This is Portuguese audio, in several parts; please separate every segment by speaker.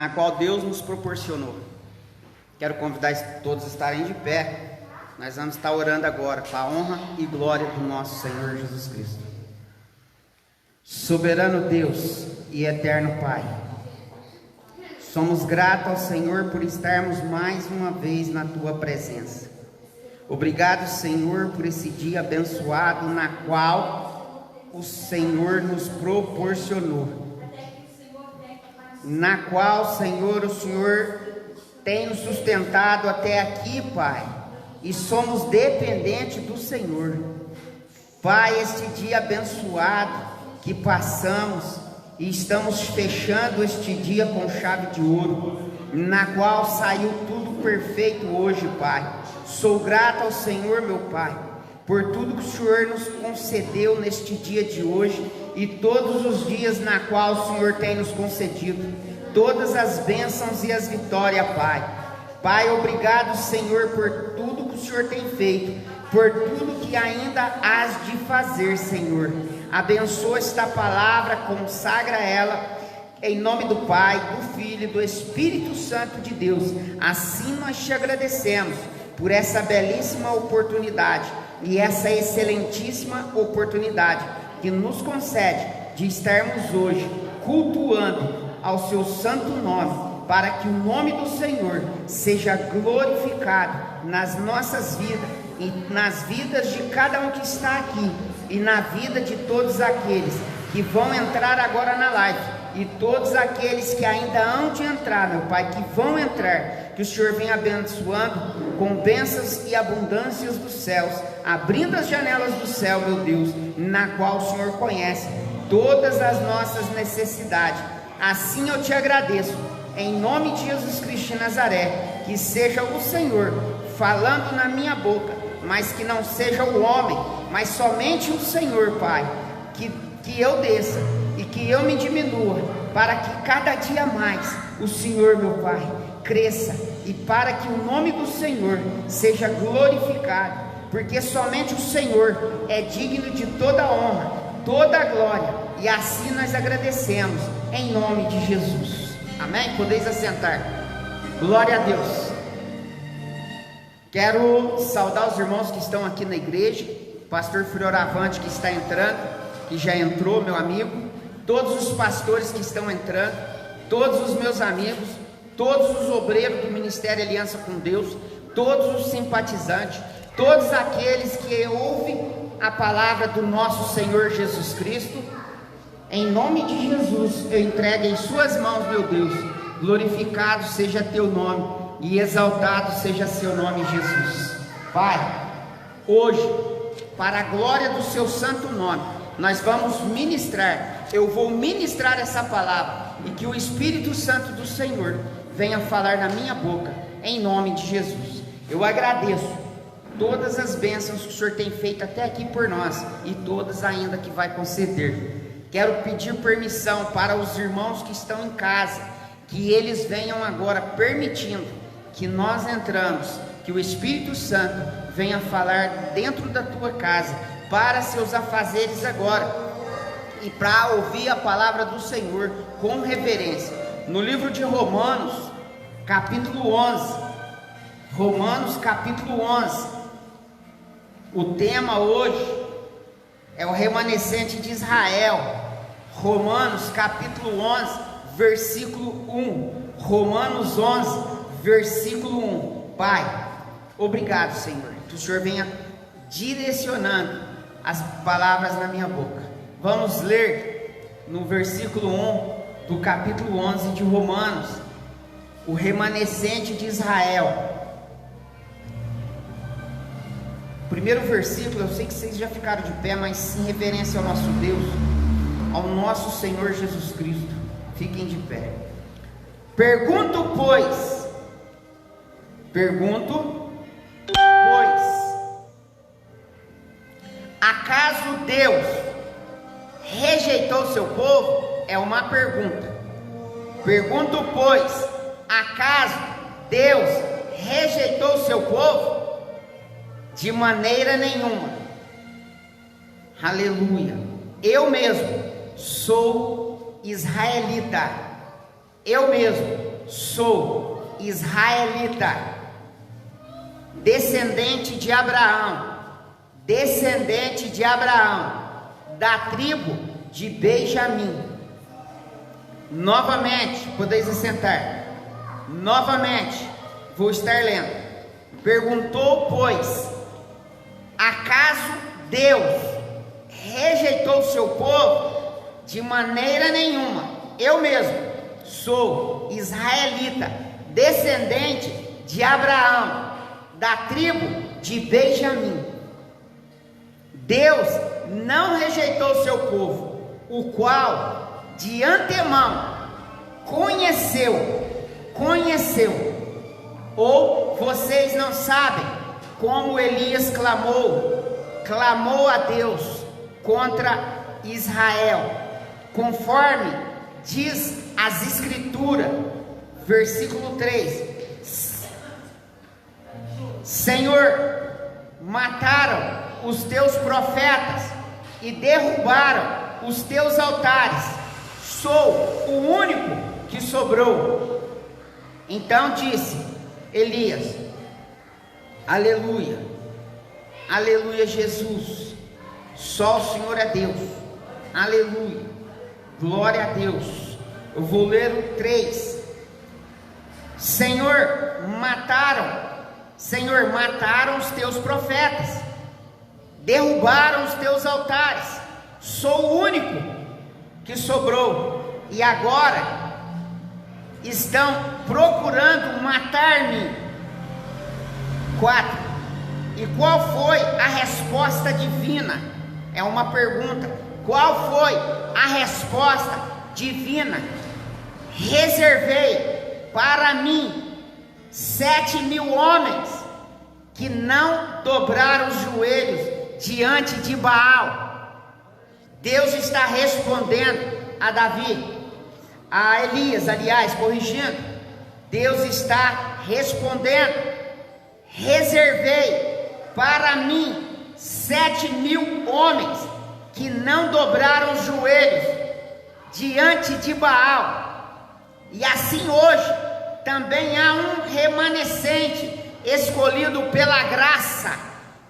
Speaker 1: a qual Deus nos proporcionou. Quero convidar todos a estarem de pé. Nós vamos estar orando agora para a honra e glória do nosso Senhor Jesus Cristo. Soberano Deus e eterno Pai, somos gratos ao Senhor por estarmos mais uma vez na Tua presença. Obrigado, Senhor, por esse dia abençoado na qual o Senhor nos proporcionou. Na qual, Senhor, o Senhor tem nos sustentado até aqui, Pai, e somos dependentes do Senhor. Pai, este dia abençoado que passamos e estamos fechando este dia com chave de ouro, na qual saiu tudo perfeito hoje, Pai. Sou grato ao Senhor, meu Pai, por tudo que o Senhor nos concedeu neste dia de hoje e todos os dias na qual o Senhor tem nos concedido, todas as bênçãos e as vitórias, Pai. Pai, obrigado, Senhor, por tudo que o Senhor tem feito, por tudo que ainda hás de fazer, Senhor. Abençoa esta palavra, consagra ela, em nome do Pai, do Filho e do Espírito Santo de Deus. Assim nós te agradecemos por essa belíssima oportunidade e essa excelentíssima oportunidade que nos concede de estarmos hoje cultuando ao seu santo nome, para que o nome do Senhor seja glorificado nas nossas vidas e nas vidas de cada um que está aqui e na vida de todos aqueles que vão entrar agora na live e todos aqueles que ainda hão de entrar, meu Pai, que vão entrar, que o Senhor venha abençoando com bênçãos e abundâncias dos céus, abrindo as janelas do céu, meu Deus, na qual o Senhor conhece todas as nossas necessidades. Assim eu te agradeço, em nome de Jesus Cristo de Nazaré, que seja o Senhor falando na minha boca, mas que não seja o homem, mas somente o Senhor, Pai, que eu desça e que eu me diminua, para que cada dia mais o Senhor, meu Pai, cresça, e para que o nome do Senhor seja glorificado, porque somente o Senhor é digno de toda a honra, toda a glória, e assim nós agradecemos, em nome de Jesus. Amém? Podeis assentar. Glória a Deus. Quero saudar os irmãos que estão aqui na igreja, pastor Fioravante que está entrando, que já entrou, meu amigo, todos os pastores que estão entrando, todos os meus amigos, todos os obreiros do Ministério Aliança com Deus, todos os simpatizantes, todos aqueles que ouvem a palavra do nosso Senhor Jesus Cristo. Em nome de Jesus, eu entrego em suas mãos, meu Deus. Glorificado seja teu nome e exaltado seja seu nome, Jesus. Pai, hoje, para a glória do seu santo nome, nós vamos ministrar, eu vou ministrar essa palavra, e que o Espírito Santo do Senhor venha falar na minha boca, em nome de Jesus. Eu agradeço todas as bênçãos que o Senhor tem feito até aqui por nós, e todas ainda que vai conceder. Quero pedir permissão para os irmãos que estão em casa, que eles venham agora permitindo que nós entramos, que o Espírito Santo venha falar dentro da tua casa, para seus afazeres agora, e para ouvir a palavra do Senhor com reverência. No livro de Romanos, capítulo 11, Romanos capítulo 11, o tema hoje é o remanescente de Israel. Romanos capítulo 11, versículo 1. Romanos 11, versículo 1. Pai, obrigado, Senhor, que o Senhor venha direcionando as palavras na minha boca. Vamos ler no versículo 1 do capítulo 11 de Romanos, o remanescente de Israel. Primeiro versículo, eu sei que vocês já ficaram de pé, mas em reverência ao nosso Deus, ao nosso Senhor Jesus Cristo, fiquem de pé. Pergunto, pois, acaso Deus rejeitou o seu povo? É uma pergunta. Pergunto, pois, acaso Deus rejeitou o seu povo? De maneira nenhuma. Aleluia. Eu mesmo sou israelita. Eu mesmo sou israelita, descendente de Abraão, da tribo de Benjamim. Novamente, podeis assentar. Novamente, vou estar lendo. Perguntou, pois, acaso Deus rejeitou o seu povo? De maneira nenhuma. Eu mesmo sou israelita, descendente de Abraão, da tribo de Benjamim. Deus não rejeitou o seu povo, o qual de antemão conheceu. Ou vocês não sabem como Elias clamou a Deus contra Israel, conforme diz as Escrituras, versículo 3: Senhor, mataram os teus profetas e derrubaram os teus altares, sou o único que sobrou. Então disse Elias: aleluia, aleluia, Jesus, só o Senhor é Deus, aleluia, glória a Deus. Eu vou ler o 3. Senhor, mataram os teus profetas, derrubaram os teus altares, sou o único que sobrou, e agora estão procurando matar-me. 4. E qual foi a resposta divina? É uma pergunta. Qual foi a resposta divina? Reservei para mim 7.000 homens que não dobraram os joelhos diante de Baal. Deus está respondendo a Davi, a Elias, aliás, corrigindo. Deus está respondendo: reservei para mim 7.000 homens que não dobraram os joelhos diante de Baal. E assim hoje também há um remanescente escolhido pela graça.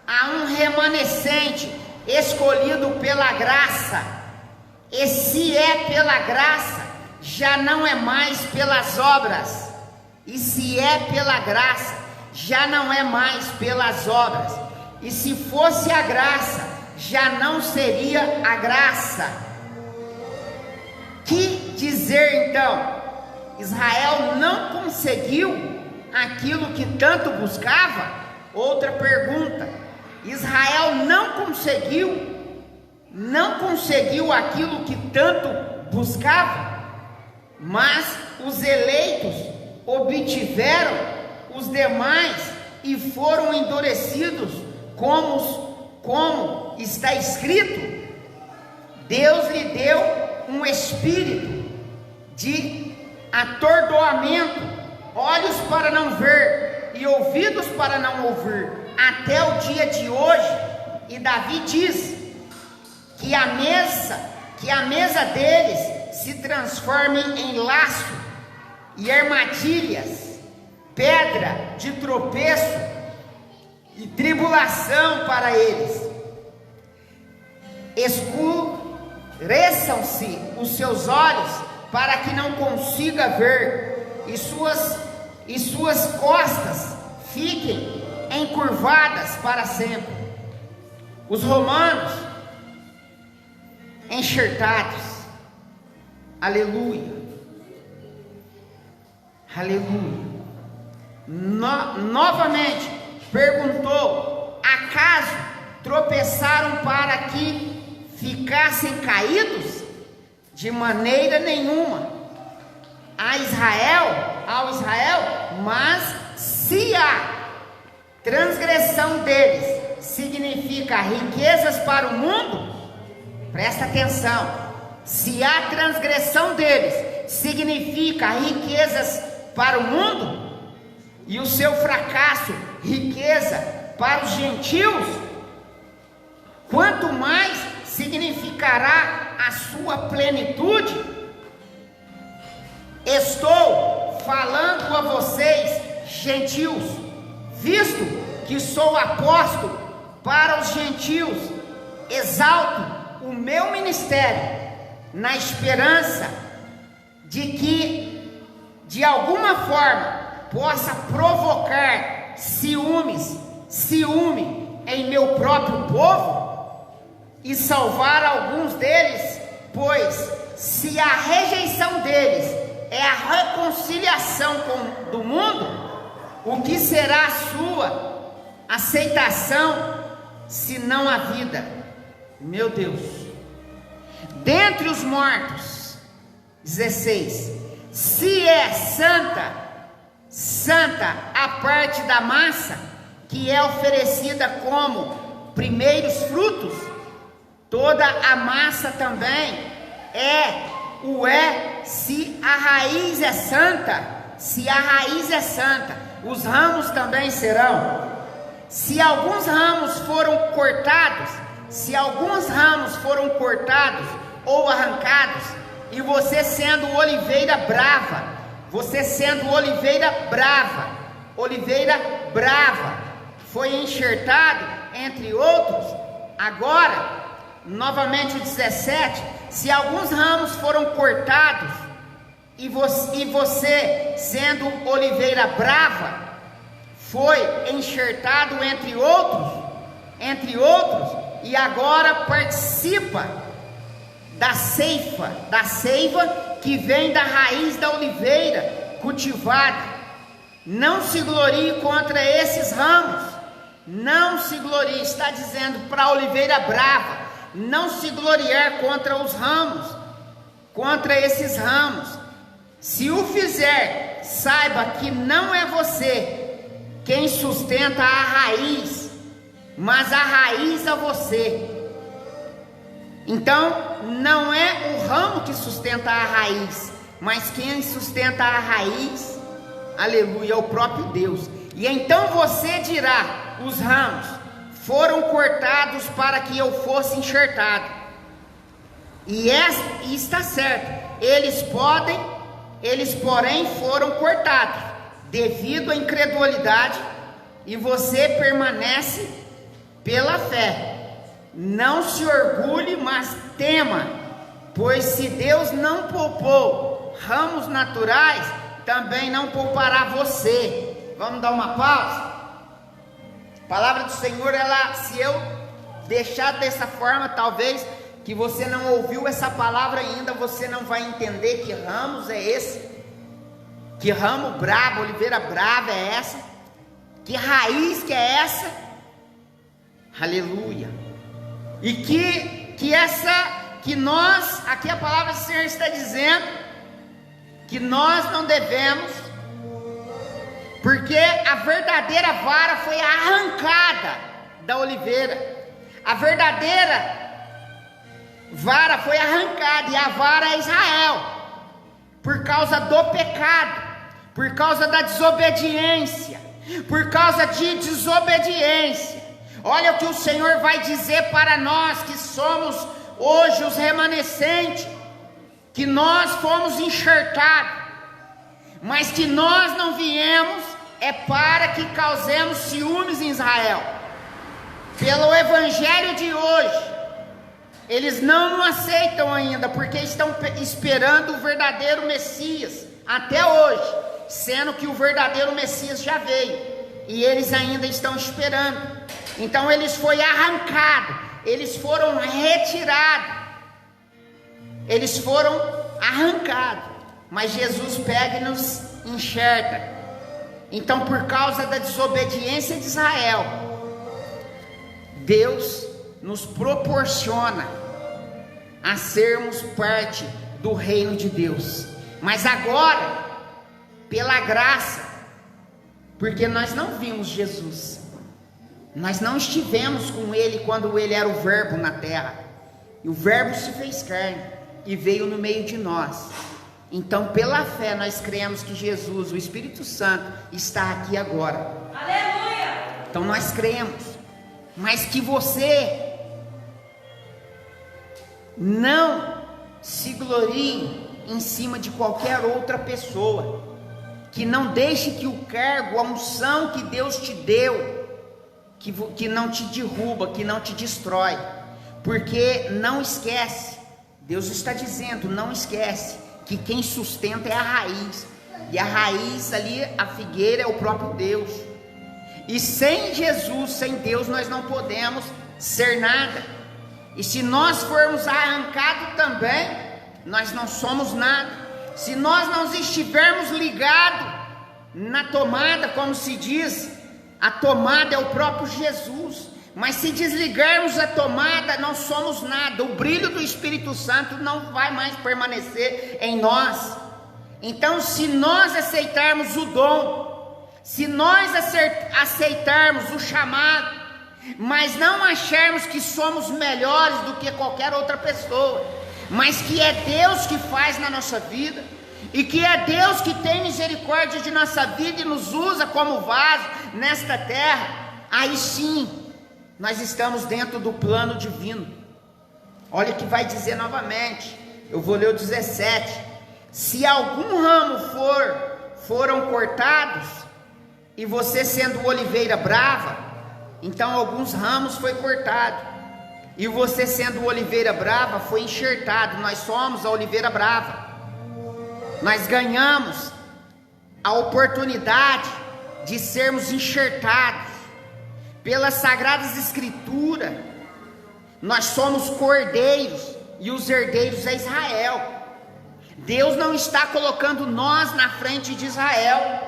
Speaker 1: Há um remanescente escolhido pela graça. E se é pela graça, já não é mais pelas obras. E se é pela graça, já não é mais pelas obras. E se fosse a graça, já não seria a graça. Que dizer então? Israel não conseguiu aquilo que tanto buscava? Outra pergunta. Israel não conseguiu aquilo que tanto buscava? Mas os eleitos obtiveram os demais e foram endurecidos, como está escrito. Deus lhe deu um espírito de atordoamento, olhos para não ver e ouvidos para não ouvir, até o dia de hoje. E Davi diz que a mesa deles se transforme em laço e armadilhas, pedra de tropeço e tribulação para eles. Escureçam-se os seus olhos para que não consiga ver, e suas costas fiquem encurvadas para sempre. Os romanos enxertados. Aleluia, aleluia. Novamente perguntou: acaso tropeçaram para que ficassem caídos? De maneira nenhuma. Ao Israel, mas se a transgressão deles significa riquezas para o mundo, presta atenção, se a transgressão deles significa riquezas para o mundo, e o seu fracasso, riqueza para os gentios, quanto mais significará a sua plenitude? Estou falando gentios, visto que sou apóstolo para os gentios, exalto o meu ministério, na esperança de que, de alguma forma, possa provocar ciúme em meu próprio povo e salvar alguns deles, pois se a rejeição deles é a reconciliação do mundo, o que será a sua aceitação se não a vida? Meu Deus. Dentre os mortos, 16, se é santa a parte da massa que é oferecida como primeiros frutos, toda a massa também se a raiz é santa, os ramos também serão. Se alguns ramos foram cortados ou arrancados, e você sendo oliveira brava, foi enxertado entre outros. Agora, novamente o 17, se alguns ramos foram cortados, e você sendo oliveira brava, foi enxertado entre outros, e agora participa da seiva que vem da raiz da oliveira cultivada. Não se glorie contra esses ramos, não se glorie, está dizendo para a oliveira brava, não se gloriar contra os ramos, contra esses ramos. Se o fizer, saiba que não é você quem sustenta a raiz, mas a raiz a você. Então, não é o ramo que sustenta a raiz, mas quem sustenta a raiz, aleluia, é o próprio Deus. E então você dirá: os ramos foram cortados para que eu fosse enxertado. E está certo, eles porém foram cortados devido à incredulidade, e você permanece pela fé. Não se orgulhe, mas tema, pois se Deus não poupou ramos naturais, também não poupará você. Vamos dar uma pausa? A palavra do Senhor, se eu deixar dessa forma, talvez que você não ouviu essa palavra ainda, você não vai entender que ramos é esse, que ramo bravo, oliveira brava é essa, que raiz que é essa, aleluia. E que nós, aqui a palavra do Senhor está dizendo que nós não devemos, porque a verdadeira vara foi arrancada da oliveira, a verdadeira vara foi arrancada, e a vara é Israel, por causa do pecado, por causa da desobediência, Olha o que o Senhor vai dizer para nós que somos hoje os remanescentes, que nós fomos enxertados, mas que nós não viemos para que causemos ciúmes em Israel. Pelo evangelho de hoje, eles não aceitam ainda, porque estão esperando o verdadeiro Messias até hoje, sendo que o verdadeiro Messias já veio, e eles ainda estão esperando. Então eles foram arrancados, eles foram retirados, mas Jesus pega e nos enxerta. Então, por causa da desobediência de Israel, Deus nos proporciona a sermos parte do reino de Deus. Mas agora, pela graça, porque nós não vimos Jesus, nós não estivemos com Ele quando Ele era o Verbo na terra, e o Verbo se fez carne e veio no meio de nós. Então, pela fé, nós cremos que Jesus, o Espírito Santo, está aqui agora. Aleluia! Então nós cremos, mas que você não se glorie em cima de qualquer outra pessoa. que não deixe que o cargo, a unção que Deus te deu, que não te derruba, que não te destrói, porque não esquece, Deus está dizendo, não esquece, que quem sustenta é a raiz, e a raiz ali, a figueira é o próprio Deus, e sem Jesus, sem Deus, nós não podemos ser nada, e se nós formos arrancados também, nós não somos nada, se nós não estivermos ligados na tomada, como se diz, a tomada é o próprio Jesus, mas se desligarmos a tomada, não somos nada, o brilho do Espírito Santo não vai mais permanecer em nós. Então, se nós aceitarmos o dom, se nós aceitarmos o chamado, mas não acharmos que somos melhores do que qualquer outra pessoa, mas que é Deus que faz na nossa vida, e que é Deus que tem misericórdia de nossa vida e nos usa como vaso nesta terra, aí sim, nós estamos dentro do plano divino. Olha o que vai dizer novamente, eu vou ler o 17, se algum ramo foram cortados, e você sendo oliveira brava, então alguns ramos foi cortado, e você sendo oliveira brava foi enxertado, nós somos a oliveira brava, nós ganhamos a oportunidade de sermos enxertados pelas Sagradas Escrituras, nós somos cordeiros, e os herdeiros é Israel, Deus não está colocando nós na frente de Israel,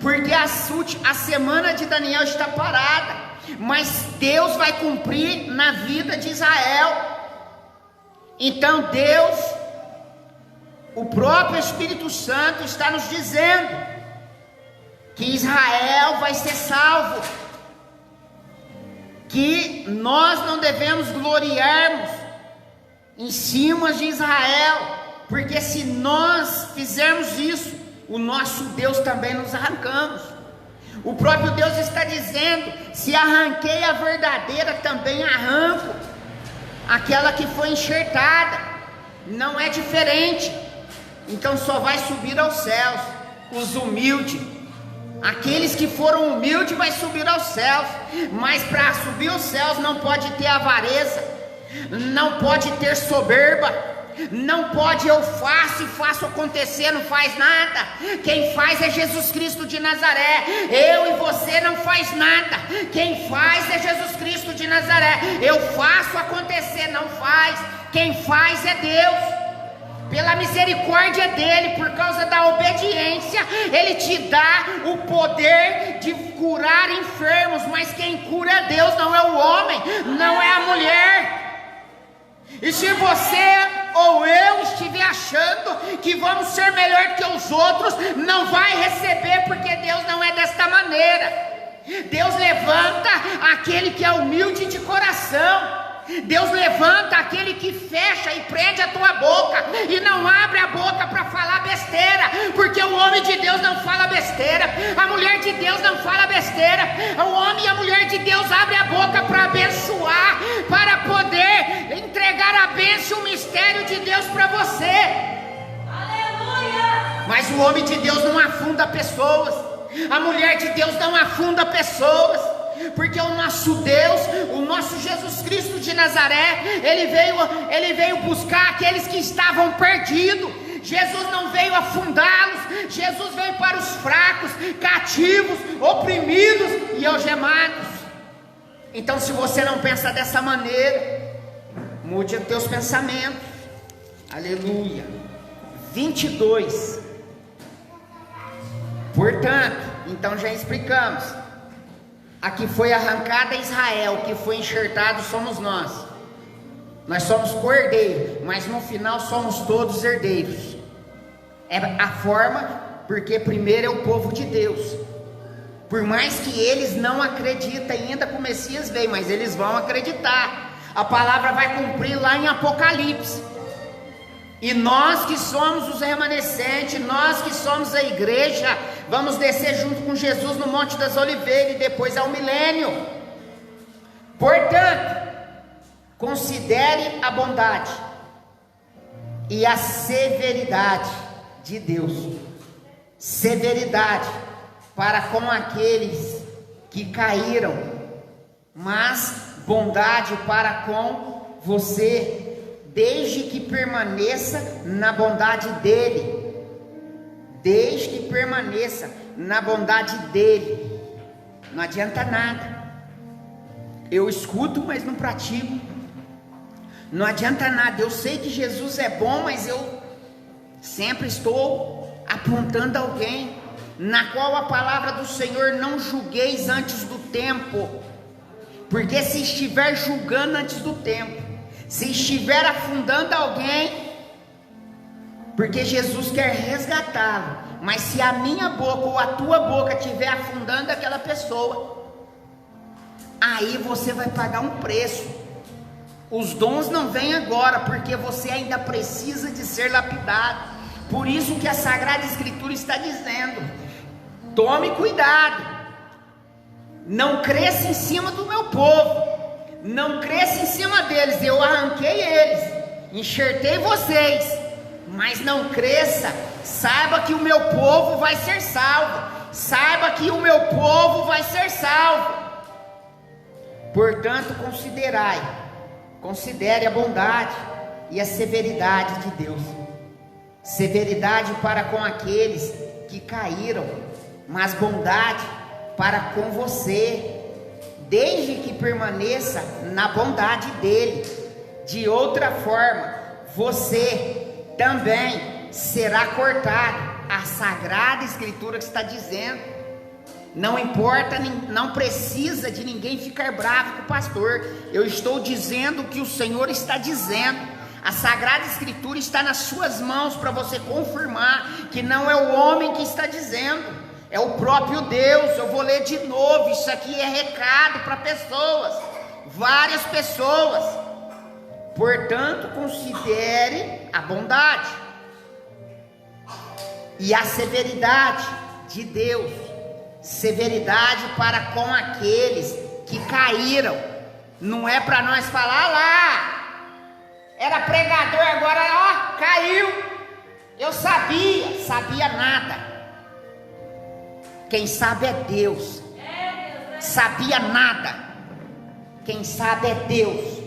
Speaker 1: porque a semana de Daniel está parada, mas Deus vai cumprir na vida de Israel, então Deus, o próprio Espírito Santo está nos dizendo que Israel vai ser salvo, que nós não devemos gloriarmos em cima de Israel, porque se nós fizermos isso, o nosso Deus também nos arrancamos. O próprio Deus está dizendo, se arranquei a verdadeira, também arranco aquela que foi enxertada, não é diferente. Então só vai subir aos céus os humildes, aqueles que foram humildes vai subir aos céus, mas para subir aos céus não pode ter avareza, não pode ter soberba, não pode eu faço acontecer, não faz nada, quem faz é Jesus Cristo de Nazaré, eu e você não faz nada, quem faz é Jesus Cristo de Nazaré, eu faço acontecer, não faz, quem faz é Deus, pela misericórdia dele, por causa da obediência, ele te dá o poder de curar enfermos, mas quem cura é Deus, não é o homem, não é a mulher. E se você ou eu estiver achando que vamos ser melhor que os outros, não vai receber, porque Deus não é desta maneira. Deus levanta aquele que é humilde de coração, Deus levanta aquele que fecha e prende a tua boca e não abre a boca para falar besteira, porque o homem de Deus não fala besteira, a mulher de Deus não fala besteira, o homem e a mulher de Deus abrem a boca para abençoar, para poder entregar a bênção, o mistério de Deus para você. Aleluia! Mas o homem de Deus não afunda pessoas, a mulher de Deus não afunda pessoas, porque o nosso Deus, o nosso Jesus Cristo de Nazaré, ele veio buscar aqueles que estavam perdidos. Jesus não veio afundá-los, Jesus veio para os fracos, cativos, oprimidos e algemados. Então, se você não pensa dessa maneira, mude os teus pensamentos. Aleluia. 22. Portanto, então já explicamos. Aqui foi arrancada Israel, que foi enxertado somos nós. Nós somos cordeiros, mas no final somos todos herdeiros. É a forma, porque primeiro é o povo de Deus. Por mais que eles não acreditem ainda que o Messias veio, mas eles vão acreditar. A palavra vai cumprir lá em Apocalipse. E nós que somos os remanescentes, nós que somos a igreja, vamos descer junto com Jesus no Monte das Oliveiras e depois ao milênio. Portanto, considere a bondade e a severidade de Deus. severidade para com aqueles que caíram, mas bondade para com você, desde que permaneça na bondade dele. Desde que permaneça na bondade dele. Não adianta nada. Eu escuto, mas não pratico. Não adianta nada. Eu sei que Jesus é bom, mas eu sempre estou apontando alguém, na qual a palavra do Senhor: não julgueis antes do tempo. Porque se estiver julgando antes do tempo, se estiver afundando alguém, porque Jesus quer resgatá-lo, mas se a minha boca ou a tua boca estiver afundando aquela pessoa, aí você vai pagar um preço. Os dons não vêm agora, porque você ainda precisa de ser lapidado. Por isso que a Sagrada Escritura está dizendo: tome cuidado, não cresça em cima do meu povo, não cresça em cima deles. Eu arranquei eles, enxertei vocês, mas não cresça. Saiba que o meu povo vai ser salvo, saiba que o meu povo vai ser salvo. Portanto, considere a bondade e a severidade de Deus. Severidade para com aqueles que caíram, mas bondade para com você, desde que permaneça na bondade dele. De outra forma, você também será cortado. A Sagrada Escritura que está dizendo. Não importa, não precisa de ninguém ficar bravo com o pastor. Eu estou dizendo o que o Senhor está dizendo. A Sagrada Escritura está nas suas mãos para você confirmar que não é o homem que está dizendo, é o próprio Deus. Eu vou ler de novo. Isso aqui é recado para pessoas, várias pessoas. Portanto, considere a bondade e a severidade de Deus. Severidade para com aqueles que caíram. Não é para nós falar lá, era pregador, agora ó, caiu. Eu sabia nada. Quem sabe é Deus. Sabia nada. Quem sabe é Deus.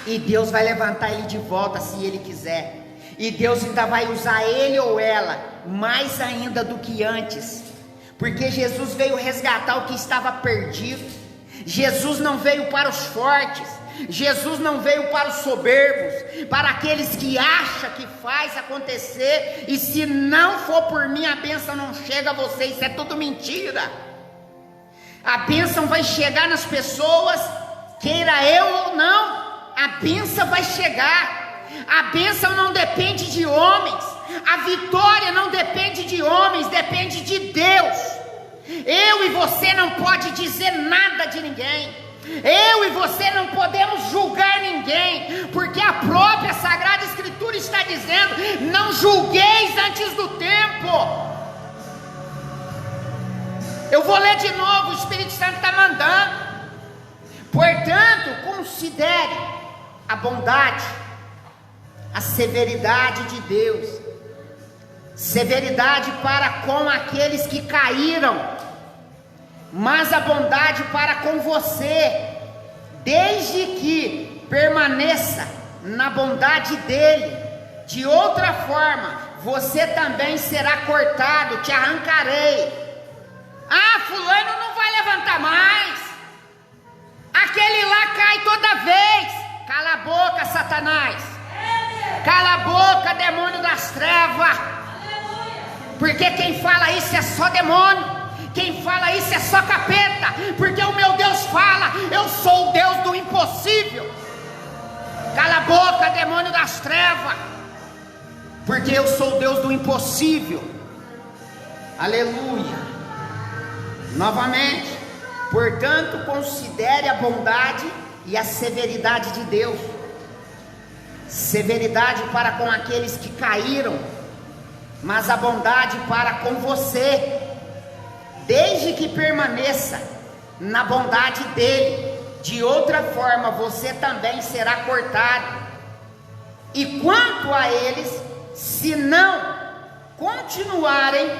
Speaker 1: E Deus vai levantar ele de volta se ele quiser. E Deus ainda vai usar ele ou ela mais ainda do que antes. Porque Jesus veio resgatar o que estava perdido. Jesus não veio para os fortes. Jesus não veio para os soberbos, para aqueles que acham que faz acontecer. E se não for por mim, a bênção não chega a você. Isso é tudo mentira. A bênção vai chegar nas pessoas, queira eu ou não. A bênção vai chegar. A bênção não depende de homens. A vitória não depende de homens, depende de Deus. Eu e você não pode dizer nada de ninguém. Eu e você não podemos julgar ninguém, porque a própria Sagrada Escritura está dizendo: não julgueis antes do tempo. Eu vou ler de novo, o Espírito Santo está mandando. Portanto, considere a bondade, a severidade de Deus. Severidade para com aqueles que caíram, mas a bondade para com você, desde que permaneça na bondade dele. De outra forma, você também será cortado, te arrancarei. Ah, fulano não vai levantar mais, aquele lá cai toda vez. Cala a boca, Satanás. Cala a boca, demônio das trevas. Porque quem fala isso é só demônio, quem fala isso é só capeta. Porque o meu Deus fala: eu sou o Deus do impossível. Cala a boca, demônio das trevas, porque eu sou o Deus do impossível. Aleluia. Novamente, portanto, considere a bondade e a severidade de Deus. Severidade para com aqueles que caíram, mas a bondade para com você, desde que permaneça na bondade dele. De outra forma, você também será cortado. E quanto a eles, se não continuarem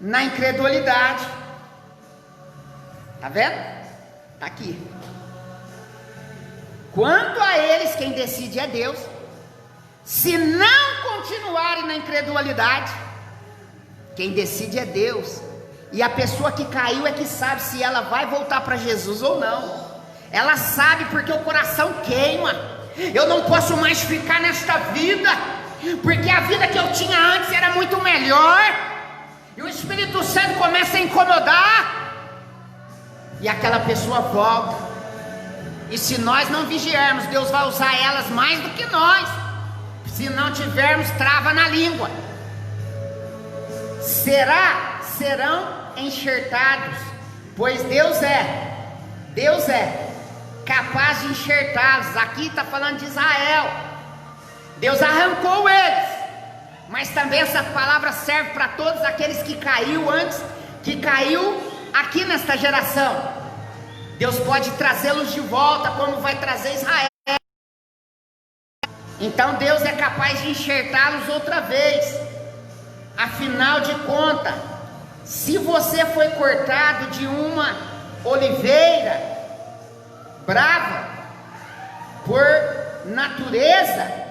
Speaker 1: na incredulidade. Tá vendo? Tá aqui. Quanto a eles, quem decide é Deus. Se não continuarem na incredulidade, quem decide é Deus. E a pessoa que caiu é que sabe se ela vai voltar para Jesus ou não. Ela sabe porque o coração queima. Eu não posso mais ficar nesta vida, porque a vida que eu tinha antes era muito melhor. E o Espírito Santo começa a incomodar, e aquela pessoa volta. E se nós não vigiarmos, Deus vai usar elas mais do que nós. Se não tivermos trava na língua, serão enxertados, pois Deus é capaz de enxertá-los. Aqui está falando de Israel. Deus arrancou eles, mas também essa palavra serve para todos aqueles que caiu antes, que caiu aqui nesta geração. Deus pode trazê-los de volta, como vai trazer Israel. Então Deus é capaz de enxertá-los outra vez. Afinal de contas, se você foi cortado de uma oliveira brava por natureza,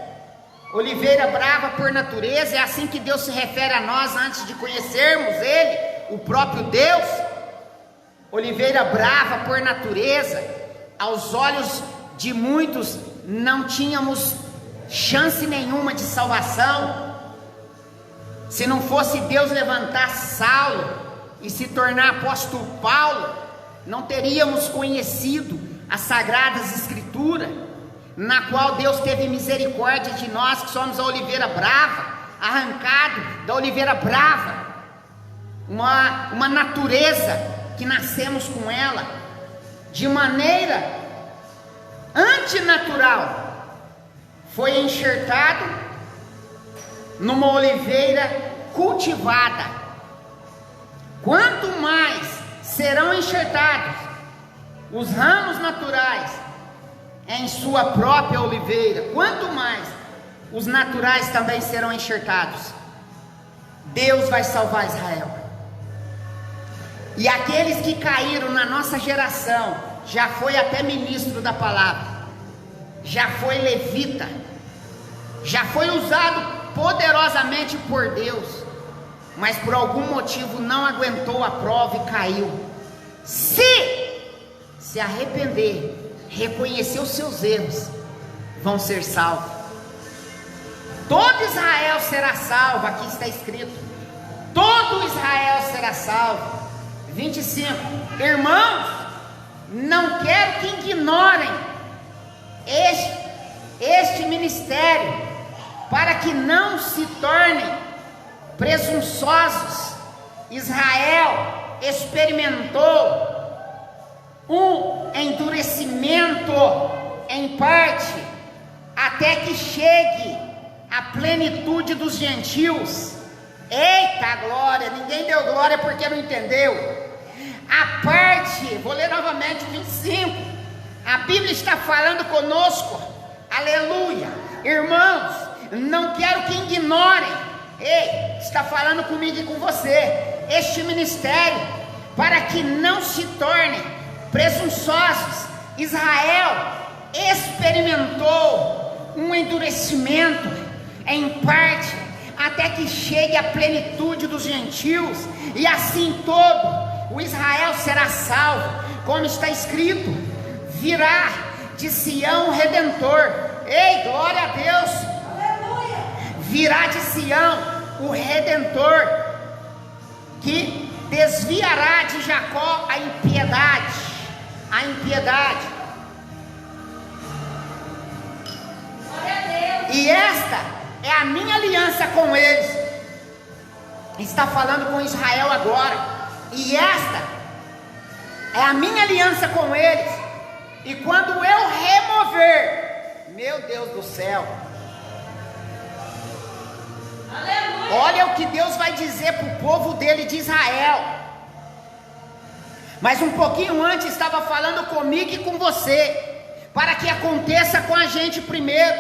Speaker 1: oliveira brava por natureza, é assim que Deus se refere a nós antes de conhecermos Ele, o próprio Deus. Oliveira brava por natureza, aos olhos de muitos não tínhamos chance nenhuma de salvação. Se não fosse Deus levantar Saulo e se tornar apóstolo Paulo, não teríamos conhecido as Sagradas Escrituras, na qual Deus teve misericórdia de nós, que somos a oliveira brava, arrancado da oliveira brava, uma natureza que nascemos com ela, de maneira antinatural, foi enxertado numa oliveira cultivada. Quanto mais serão enxertados os ramos naturais em sua própria oliveira, quanto mais os naturais também serão enxertados. Deus vai salvar Israel. E aqueles que caíram na nossa geração, já foi até ministro da palavra, já foi levita, já foi usado poderosamente por Deus, mas por algum motivo não aguentou a prova e caiu. Se arrepender, reconhecer os seus erros, vão ser salvos. Todo Israel será salvo, aqui está escrito, todo Israel será salvo. 25, irmãos, não quero que ignorem este ministério, para que não se tornem presunçosos. Israel experimentou um endurecimento em parte, até que chegue a plenitude dos gentios. Eita glória, ninguém deu glória porque não entendeu. A parte, vou ler novamente 25, a Bíblia está falando conosco, aleluia, irmãos, não quero que ignorem, está falando comigo e com você, este ministério, para que não se tornem presunçosos. Israel experimentou um endurecimento em parte, até que chegue a plenitude dos gentios, e assim todo o Israel será salvo, como está escrito: virá de Sião o Redentor. Ei, glória a Deus! Aleluia! Virá de Sião o Redentor, que desviará de Jacó a impiedade. A impiedade. Glória a Deus! E esta é a minha aliança com eles. Está falando com Israel agora. E esta é a minha aliança com eles. E quando eu remover, meu Deus do céu, aleluia, olha o que Deus vai dizer para o povo dele de Israel. Mas um pouquinho antes estava falando comigo e com você, para que aconteça com a gente primeiro,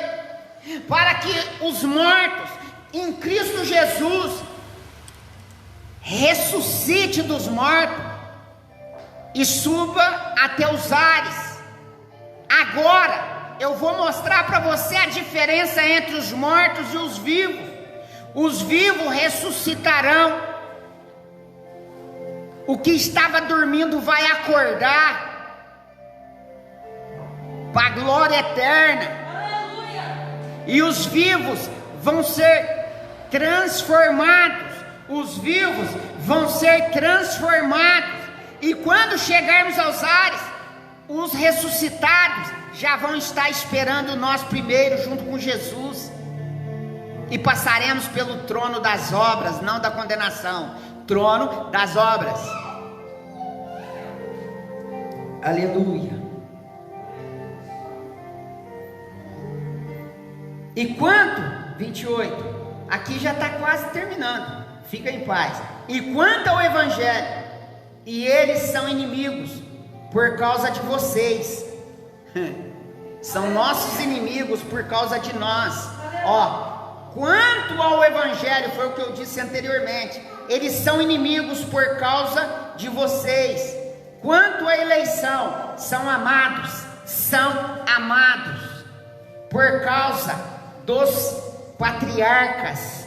Speaker 1: para que os mortos em Cristo Jesus, ressuscite dos mortos e suba até os ares. Agora eu vou mostrar para você a diferença entre os mortos e os vivos. Os vivos ressuscitarão, o que estava dormindo vai acordar para a glória eterna. Aleluia. E os vivos vão ser transformados. Os vivos vão ser transformados. E quando chegarmos aos ares, os ressuscitados já vão estar esperando nós primeiro, junto com Jesus. E passaremos pelo trono das obras, não da condenação. Trono das obras. Aleluia. E quanto, 28, aqui já está quase terminando, fica em paz. E quanto ao evangelho, e eles são inimigos por causa de vocês. São nossos inimigos por causa de nós. Quanto ao evangelho, foi o que eu disse anteriormente, eles são inimigos por causa de vocês. Quanto à eleição, são amados por causa dos patriarcas,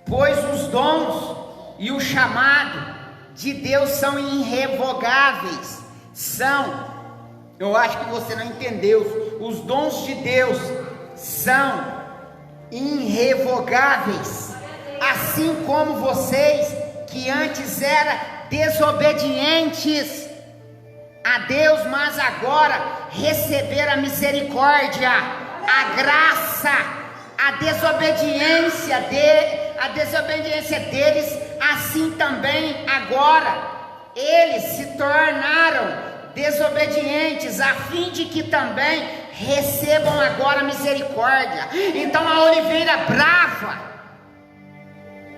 Speaker 1: pois os dons e o chamado de Deus são irrevogáveis. Eu acho que você não entendeu, os dons de Deus são irrevogáveis, assim como vocês que antes eram desobedientes a Deus, mas agora receberam a misericórdia, a graça, a desobediência deles, assim também agora eles se tornaram desobedientes, a fim de que também recebam agora misericórdia. Então a oliveira brava,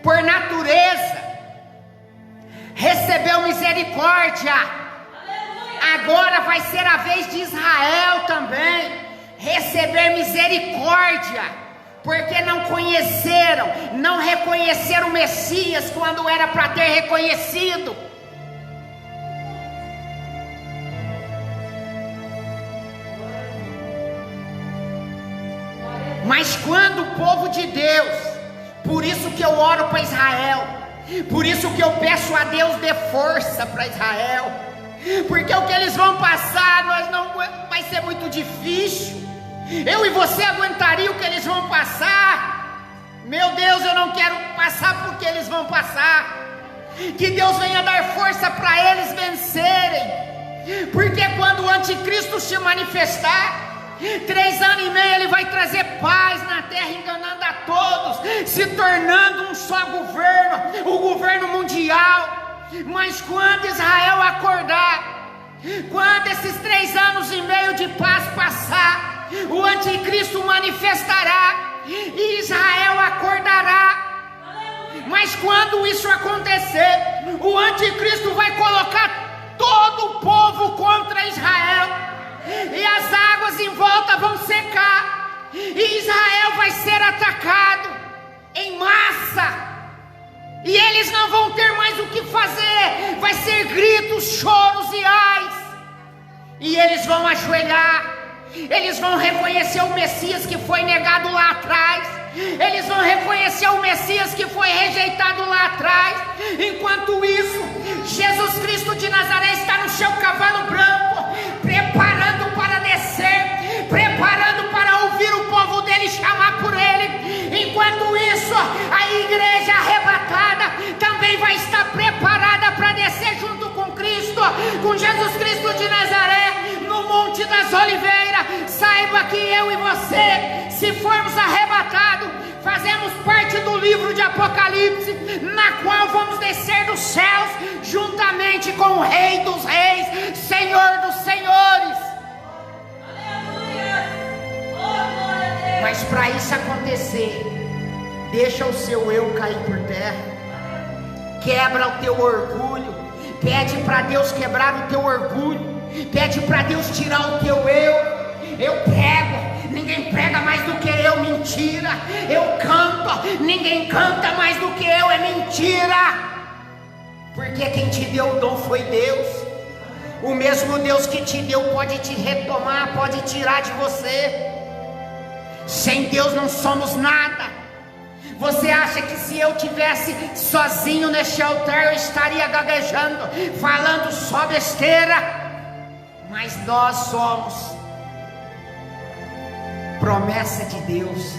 Speaker 1: por natureza, recebeu misericórdia. Agora vai ser a vez de Israel também receber misericórdia, porque não reconheceram o Messias quando era para ter reconhecido. Mas quando o povo de Deus, por isso que eu oro para Israel, por isso que eu peço a Deus dê força para Israel, porque o que eles vão passar, vai ser muito difícil. Eu e você aguentaria o que eles vão passar? Meu Deus, eu não quero passar porque eles vão passar. Que Deus venha dar força para eles vencerem, porque quando o anticristo se manifestar, 3 anos e meio ele vai trazer paz na terra, enganando a todos, se tornando um só governo, o governo mundial. Mas quando Israel acordar, quando esses 3 anos e meio de paz passar, o anticristo manifestará e Israel acordará. Mas quando isso acontecer, o anticristo vai colocar todo o povo contra Israel, e as águas em volta vão secar, e Israel vai ser atacado em massa, e eles não vão ter mais o que fazer. Vai ser gritos, choros e ais, e eles vão ajoelhar. Eles vão reconhecer o Messias que foi negado lá atrás. Eles vão reconhecer o Messias que foi rejeitado lá atrás. Enquanto isso, Jesus Cristo de Nazaré está no seu cavalo branco, preparando para descer, preparando para ouvir o povo dele chamar por ele. Enquanto isso, a igreja arrebatada também vai estar preparada para descer junto com Cristo, com Jesus Cristo de Nazaré, no Monte das Oliveiras. Saiba que eu e você, se formos arrebatados, fazemos parte do livro de Apocalipse, na qual vamos descer dos céus juntamente com o Rei dos Reis, Senhor dos Senhores. Aleluia! Oh, glória a Deus! Mas para isso acontecer, deixa o seu eu cair por terra, quebra o teu orgulho, pede para Deus quebrar o teu orgulho, pede para Deus tirar o teu eu. Eu prego ninguém prega mais do que eu, mentira. Eu canto, ninguém canta mais do que eu, é mentira. Porque quem te deu o dom foi Deus. O mesmo Deus que te deu pode te retomar, pode tirar de você. Sem Deus não somos nada. Você acha que se eu tivesse sozinho neste altar eu estaria gaguejando, falando só besteira? Mas nós somos promessa de Deus.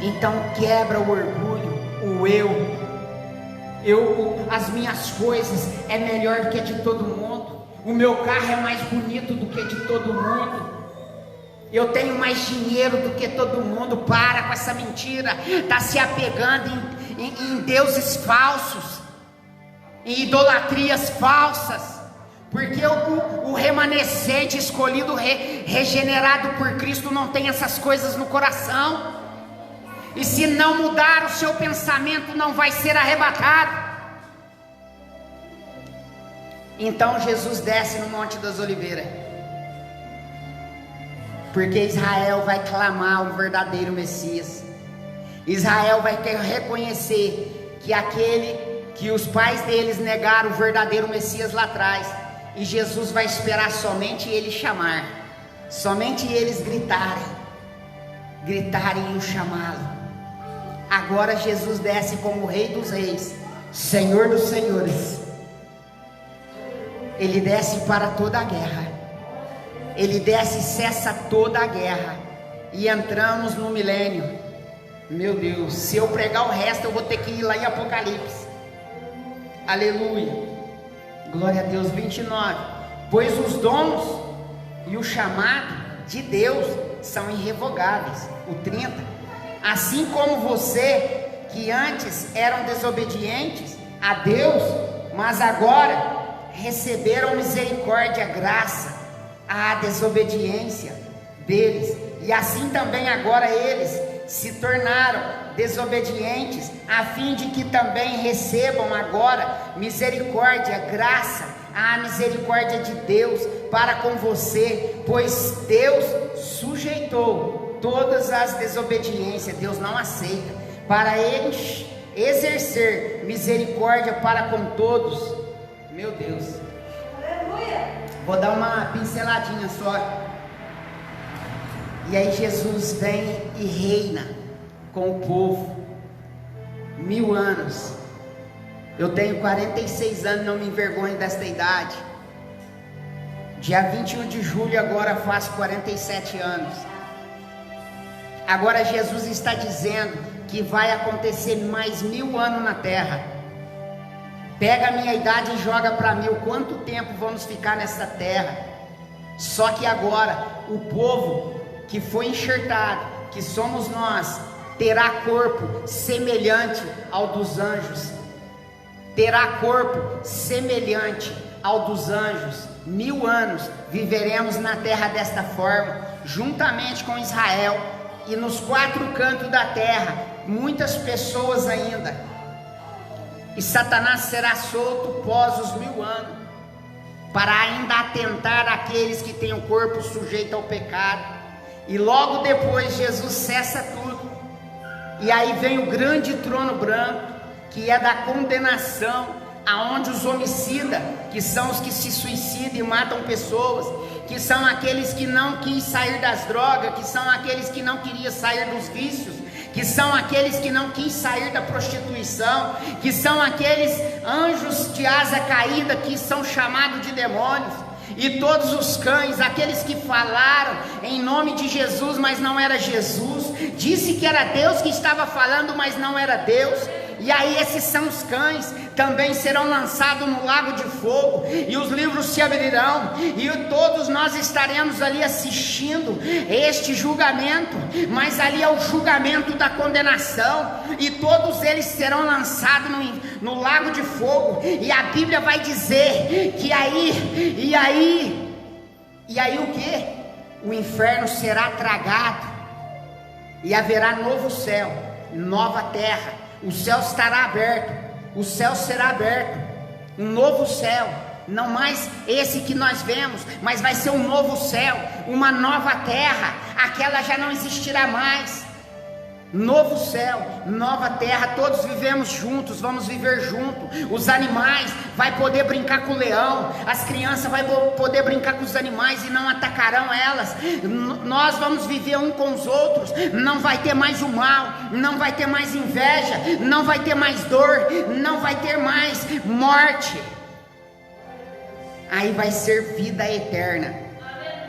Speaker 1: Então quebra o orgulho, o as minhas coisas é melhor do que de todo mundo, o meu carro é mais bonito do que de todo mundo, eu tenho mais dinheiro do que todo mundo. Para com essa mentira, está se apegando em deuses falsos, em idolatrias falsas, porque o remanescente escolhido, regenerado por Cristo, não tem essas coisas no coração. E se não mudar o seu pensamento, não vai ser arrebatado. Então Jesus desce no Monte das Oliveiras, porque Israel vai clamar o verdadeiro Messias. Israel vai reconhecer que aquele que os pais deles negaram o verdadeiro Messias lá atrás, e Jesus vai esperar somente ele chamar, somente eles gritarem e o chamá-lo. Agora Jesus desce como Rei dos Reis, Senhor dos Senhores. Ele desce para toda a guerra. Ele desce e cessa toda a guerra. E entramos no milênio. Meu Deus, se eu pregar o resto eu vou ter que ir lá em Apocalipse. Aleluia. Glória a Deus. 29. Pois os dons e o chamado de Deus são irrevogáveis. O 30. Assim como você, que antes eram desobedientes a Deus, mas agora receberam misericórdia, graça, à desobediência deles, e assim também agora eles se tornaram desobedientes, a fim de que também recebam agora misericórdia, graça, a misericórdia de Deus para com você, pois Deus sujeitou todas as desobediências, Deus não aceita, para ele exercer misericórdia para com todos. Meu Deus, aleluia. Vou dar uma pinceladinha só. E aí Jesus vem e reina com o povo 1000 anos. Eu tenho 46 anos, não me envergonho desta idade. Dia 21 de julho agora faço 47 anos. Agora Jesus está dizendo que vai acontecer mais 1000 anos na terra. Pega a minha idade e joga para 1000. Quanto tempo vamos ficar nessa terra? Só que agora o povo que foi enxertado, que somos nós, terá corpo semelhante ao dos anjos. Terá corpo semelhante ao dos anjos. 1000 anos viveremos na terra desta forma, juntamente com Israel. E nos 4 cantos da terra, muitas pessoas ainda. E Satanás será solto pós os 1000 anos, para ainda atentar àqueles que têm o corpo sujeito ao pecado. E logo depois Jesus cessa tudo. E aí vem o grande trono branco, que é da condenação, aonde os homicidas, que são os que se suicidam e matam pessoas, que são aqueles que não quis sair das drogas, que são aqueles que não queriam sair dos vícios, que são aqueles que não quis sair da prostituição, que são aqueles anjos de asa caída que são chamados de demônios, e todos os cães, aqueles que falaram em nome de Jesus, mas não era Jesus, disse que era Deus que estava falando, mas não era Deus. E aí esses são os cães, também serão lançados no lago de fogo, e os livros se abrirão, e todos nós estaremos ali assistindo este julgamento, mas ali é o julgamento da condenação, e todos eles serão lançados no lago de fogo. E a Bíblia vai dizer que e aí o que? O inferno será tragado, e haverá novo céu, nova terra. O céu estará aberto, o céu será aberto, um novo céu não mais esse que nós vemos, mas vai ser um novo céu, uma nova terra, aquela já não existirá mais. Novo céu, nova terra, todos vivemos juntos, vamos viver juntos. Os animais vai poder brincar com o leão, as crianças vai poder brincar com os animais e não atacarão elas. Nós vamos viver um com os outros, não vai ter mais o mal, não vai ter mais inveja, não vai ter mais dor, não vai ter mais morte. Aí vai ser vida eterna.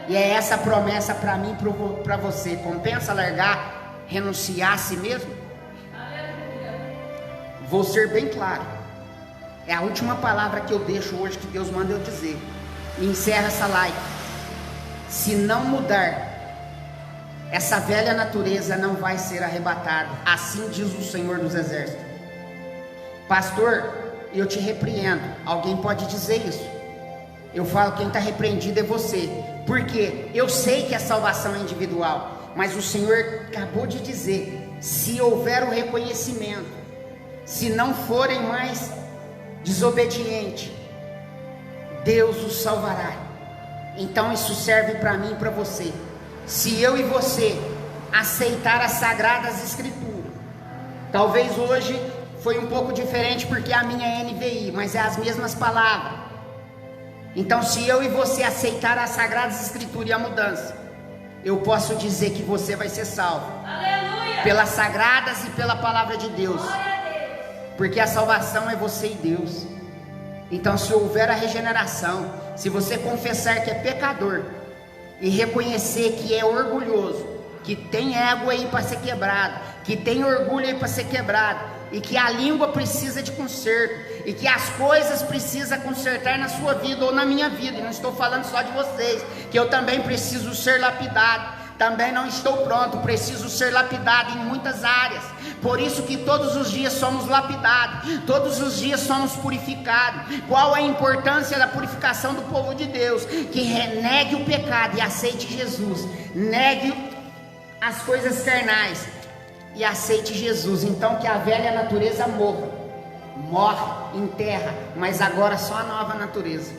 Speaker 1: E é essa a promessa para mim e para você. Compensa largar, renunciar a si mesmo? Vou ser bem claro, é a última palavra que eu deixo hoje, que Deus manda eu dizer, e encerra essa live. Se não mudar, essa velha natureza não vai ser arrebatada, assim diz o Senhor dos Exércitos. Pastor, eu te repreendo. Alguém pode dizer isso? Eu falo, quem está repreendido é você, porque eu sei que a salvação é individual, mas o Senhor acabou de dizer, se houver o reconhecimento, se não forem mais desobedientes, Deus os salvará. Então isso serve para mim e para você. Se eu e você aceitar as Sagradas Escrituras, talvez hoje foi um pouco diferente porque a minha é NVI, mas é as mesmas palavras. Então se eu e você aceitar as Sagradas Escrituras e a mudança, eu posso dizer que você vai ser salvo. Aleluia! Pelas sagradas e pela palavra de Deus. Porque a salvação é você e Deus. Então se houver a regeneração, se você confessar que é pecador e reconhecer que é orgulhoso, que tem ego aí para ser quebrado, que tem orgulho aí para ser quebrado, e que a língua precisa de conserto, e que as coisas precisam consertar na sua vida ou na minha vida, e não estou falando só de vocês, que eu também preciso ser lapidado, também não estou pronto, preciso ser lapidado em muitas áreas. Por isso que todos os dias somos lapidados, todos os dias somos purificados. Qual a importância da purificação do povo de Deus? Que negue o pecado e aceite Jesus, negue as coisas carnais e aceite Jesus. Então que a velha natureza morre, enterra, mas agora só a nova natureza.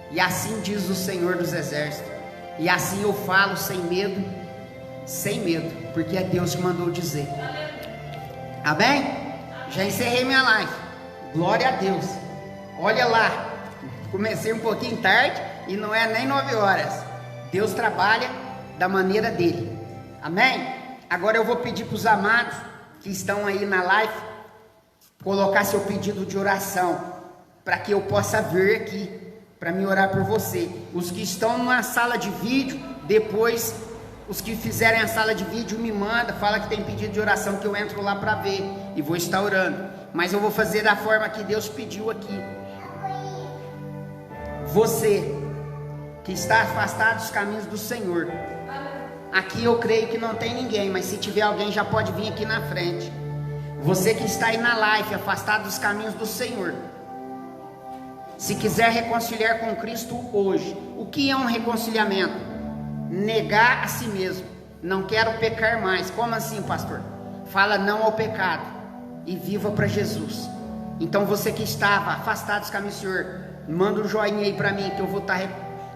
Speaker 1: E assim diz o Senhor dos Exércitos. E assim eu falo sem medo, porque é Deus que mandou dizer. Amém? Já encerrei minha live. Glória a Deus. Olha lá, comecei um pouquinho tarde e não é nem 9 horas. Deus trabalha da maneira dele. Amém? Agora eu vou pedir para os amados que estão aí na live colocar seu pedido de oração, para que eu possa ver aqui, para me orar por você. Os que estão na sala de vídeo, depois os que fizerem a sala de vídeo me manda, fala que tem pedido de oração, que eu entro lá para ver e vou estar orando. Mas eu vou fazer da forma que Deus pediu aqui. Você que está afastado dos caminhos do Senhor, aqui eu creio que não tem ninguém, mas se tiver alguém já pode vir aqui na frente. Você que está aí na live, afastado dos caminhos do Senhor, se quiser reconciliar com Cristo hoje, o que é um reconciliamento? Negar a si mesmo. Não quero pecar mais. Como assim, pastor? Fala não ao pecado e viva para Jesus. Então você que estava afastado dos caminhos do Senhor, manda um joinha aí para mim, que eu vou estar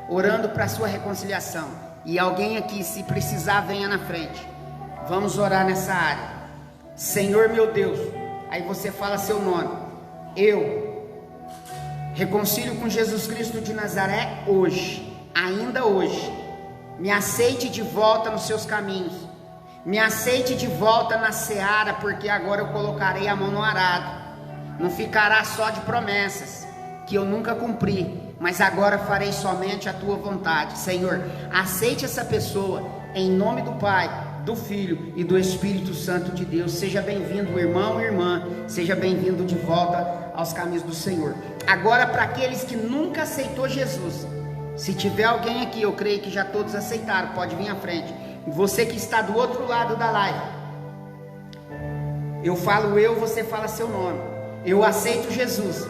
Speaker 1: orando para a sua reconciliação. E alguém aqui, se precisar, venha na frente. Vamos orar nessa área. Senhor meu Deus, aí você fala seu nome. Eu reconcilio com Jesus Cristo de Nazaré hoje, ainda hoje. Me aceite de volta nos seus caminhos, me aceite de volta na seara, porque agora eu colocarei a mão no arado. Não ficará só de promessas que eu nunca cumpri, mas agora farei somente a tua vontade. Senhor, aceite essa pessoa, em nome do Pai, do Filho e do Espírito Santo de Deus. Seja bem-vindo, irmão e irmã, seja bem-vindo de volta aos caminhos do Senhor. Agora, para aqueles que nunca aceitou Jesus, se tiver alguém aqui, eu creio que já todos aceitaram, pode vir à frente. Você que está do outro lado da live, eu falo eu, você fala seu nome. Eu aceito Jesus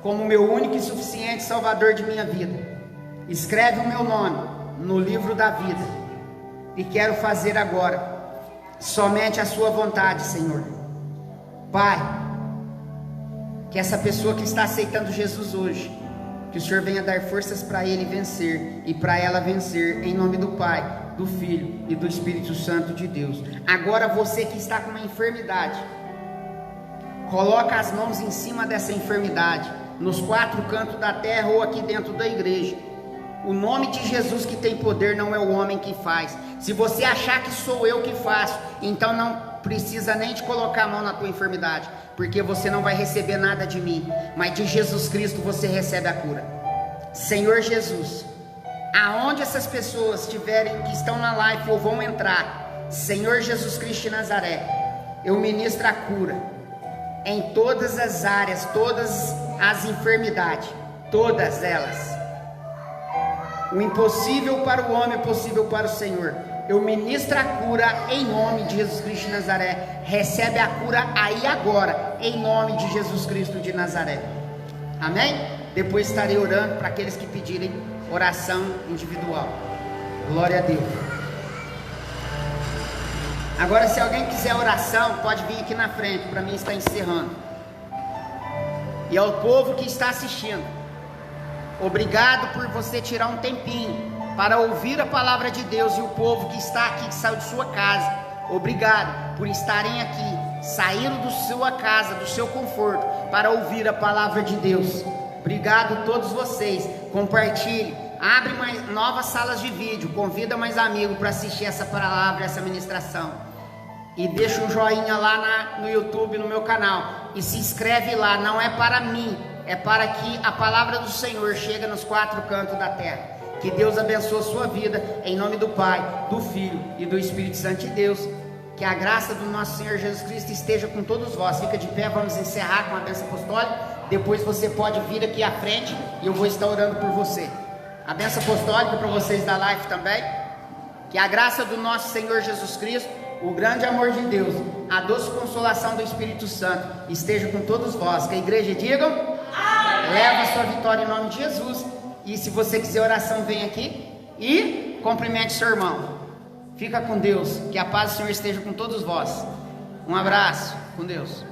Speaker 1: como meu único e suficiente Salvador de minha vida. Escreve o meu nome no livro da vida, e quero fazer agora somente a sua vontade, Senhor. Pai, que essa pessoa que está aceitando Jesus hoje Que o Senhor venha dar forças para ele vencer e para ela vencer, em nome do Pai, do Filho e do Espírito Santo de Deus. Agora você que está com uma enfermidade, coloca as mãos em cima dessa enfermidade, nos 4 cantos da terra ou aqui dentro da igreja. O nome de Jesus que tem poder, não é o homem que faz. Se você achar que sou eu que faço, então não precisa nem de colocar a mão na tua enfermidade, porque você não vai receber nada de mim, mas de Jesus Cristo você recebe a cura. Senhor Jesus, aonde essas pessoas estiverem, que estão na live ou vão entrar, Senhor Jesus Cristo de Nazaré, eu ministro a cura em todas as áreas, todas as enfermidades, todas elas. O impossível para o homem é possível para o Senhor. Eu ministro a cura em nome de Jesus Cristo de Nazaré. Recebe a cura aí agora, em nome de Jesus Cristo de Nazaré. Amém? Depois estarei orando para aqueles que pedirem oração individual. Glória a Deus. Agora, se alguém quiser oração, pode vir aqui na frente, para mim estar encerrando. E ao povo que está assistindo, obrigado por você tirar um tempinho para ouvir a palavra de Deus. E o povo que está aqui, que saiu de sua casa, obrigado por estarem aqui, saíram da sua casa, do seu conforto, para ouvir a palavra de Deus. Obrigado a todos vocês. Compartilhe, abre mais novas salas de vídeo, convida mais amigos para assistir essa palavra, essa ministração. E deixa um joinha lá no YouTube, no meu canal, e se inscreve lá. Não é para mim, é para que a palavra do Senhor chegue nos 4 cantos da terra. Que Deus abençoe a sua vida, em nome do Pai, do Filho e do Espírito Santo de Deus. Que a graça do nosso Senhor Jesus Cristo esteja com todos vós. Fica de pé, vamos encerrar com a bênção apostólica. Depois você pode vir aqui à frente e eu vou estar orando por você. A bênção apostólica para vocês da live também. Que a graça do nosso Senhor Jesus Cristo, o grande amor de Deus, a doce consolação do Espírito Santo esteja com todos vós. Que a igreja diga: amém. Leva a sua vitória em nome de Jesus. E se você quiser oração, vem aqui e cumprimente seu irmão. Fica com Deus, que a paz do Senhor esteja com todos vós. Um abraço, com Deus.